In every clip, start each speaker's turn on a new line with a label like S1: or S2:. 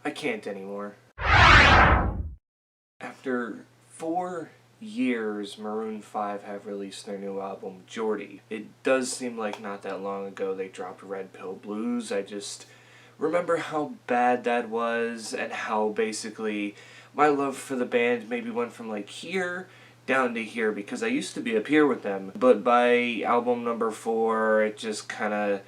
S1: I can't anymore. After 4 years, Maroon 5 have released their new album, Jordi. It does seem like not that long ago they dropped Red Pill Blues. I just remember how bad that was and how basically my love for the band maybe went from like here down to here, because I used to be up here with them, but by album number 4 it just kind of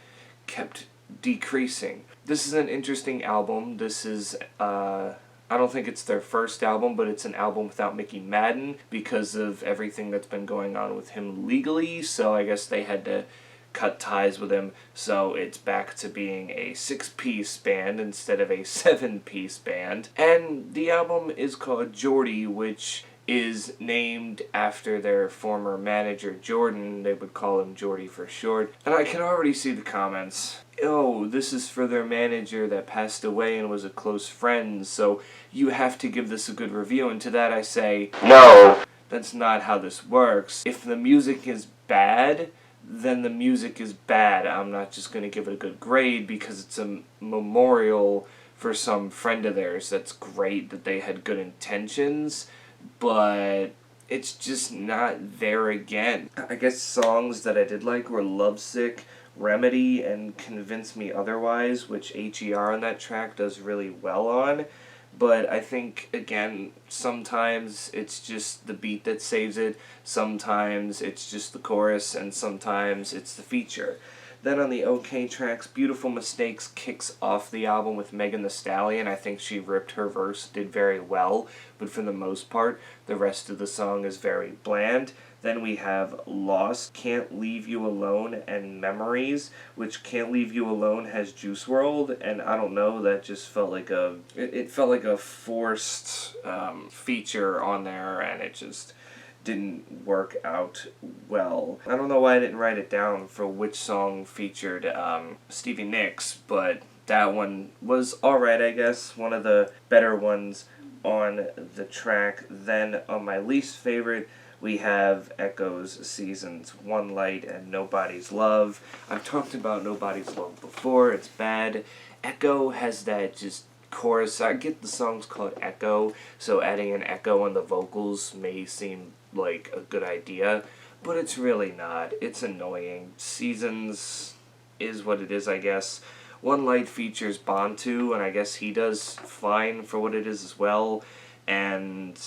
S1: kept decreasing. This is an interesting album. This is I don't think it's their first album, but it's an album without Mickey Madden because of everything that's been going on with him legally, so I guess they had to cut ties with him, so it's back to being a 6-piece band instead of a 7-piece band. And the album is called Jordi, which is named after their former manager, Jordan. They would call him Jordi for short. And I can already see the comments. Oh, this is for their manager that passed away and was a close friend, so you have to give this a good review. And to that I say, no, that's not how this works. If the music is bad, then the music is bad. I'm not just going to give it a good grade because it's a memorial for some friend of theirs. That's great that they had good intentions, but it's just not there again. I guess songs that I did like were Lovesick, Remedy, and Convince Me Otherwise, which HER on that track does really well on. But I think, again, sometimes it's just the beat that saves it, sometimes it's just the chorus, and sometimes it's the feature. Then on the OK tracks, Beautiful Mistakes kicks off the album with Megan Thee Stallion. I think she ripped her verse, did very well, but for the most part, the rest of the song is very bland. Then we have Lost, Can't Leave You Alone, and Memories, which Can't Leave You Alone has Juice WRLD, and I don't know, that just felt like it felt like a forced feature on there, and it just didn't work out well. I don't know why I didn't write it down for which song featured Stevie Nicks, but that one was alright, I guess. One of the better ones on the track. Then on my least favorite, we have Echo's Seasons 1 Light and Nobody's Love. I've talked about Nobody's Love before. It's bad. Echo has that just chorus. I get the song's called Echo, so adding an echo on the vocals may seem like a good idea, but it's really not. It's annoying. Seasons is what it is, I guess. One Light features Bantu, and I guess he does fine for what it is as well, and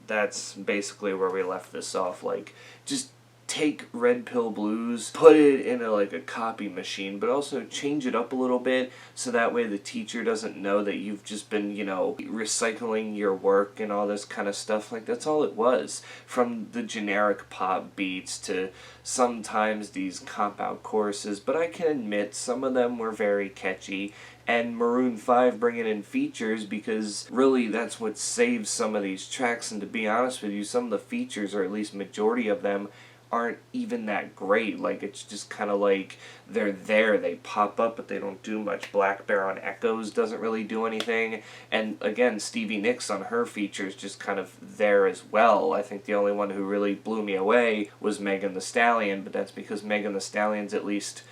S1: that's basically where we left this off. Like, just take Red Pill Blues, put it in a copy machine, but also change it up a little bit so that way the teacher doesn't know that you've just been, recycling your work and all this kind of stuff. Like, that's all it was. From the generic pop beats to sometimes these cop-out choruses, but I can admit some of them were very catchy. And Maroon 5 bringing in features, because really that's what saves some of these tracks. And to be honest with you, some of the features, or at least majority of them, aren't even that great. Like, it's just kind of like they're there, they pop up, but they don't do much. Black Bear on Echoes doesn't really do anything, and again, Stevie Nicks on her features just kind of there as well. I think the only one who really blew me away was Megan Thee Stallion, but that's because Megan Thee Stallion's at least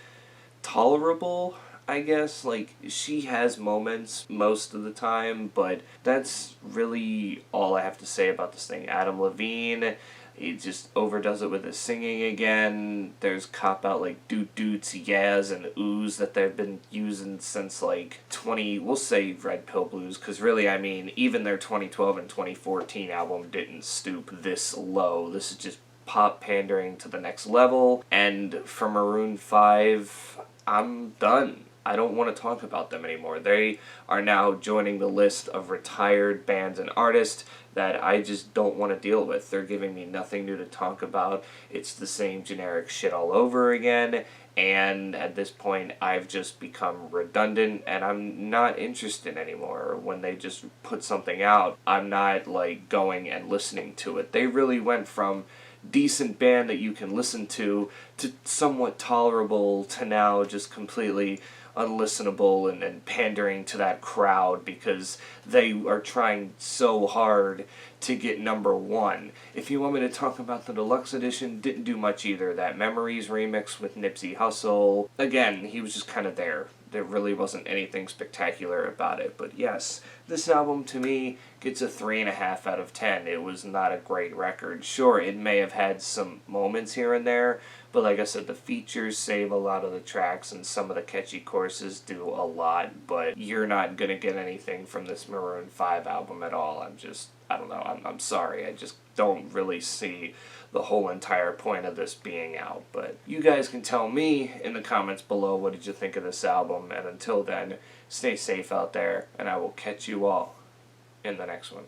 S1: tolerable, I guess. Like, she has moments most of the time, but that's really all I have to say about this thing. Adam Levine, he just overdoes it with his singing again. There's cop-out like doot-doots, yeahs, and oohs that they've been using since like we'll say Red Pill Blues, because really, I mean, even their 2012 and 2014 album didn't stoop this low. This is just pop pandering to the next level, and for Maroon 5, I'm done. I don't want to talk about them anymore. They are now joining the list of retired bands and artists that I just don't want to deal with. They're giving me nothing new to talk about. It's the same generic shit all over again, and at this point I've just become redundant and I'm not interested anymore. When they just put something out, I'm not like going and listening to it. They really went from decent band that you can listen to somewhat tolerable to now just completely unlistenable and pandering to that crowd because they are trying so hard to get #1. If you want me to talk about the deluxe edition, didn't do much either. That Memories remix with Nipsey Hussle, again, he was just kind of there. there really wasn't anything spectacular about it. But yes, this album to me gets a 3.5 out of 10. It was not a great record. Sure, it may have had some moments here and there, but like I said, the features save a lot of the tracks and some of the catchy choruses do a lot, but you're not going to get anything from this Maroon 5 album at all. I don't know, I'm sorry. I just don't really see the whole entire point of this being out. But you guys can tell me in the comments below what did you think of this album, and until then, stay safe out there, and I will catch you all in the next one.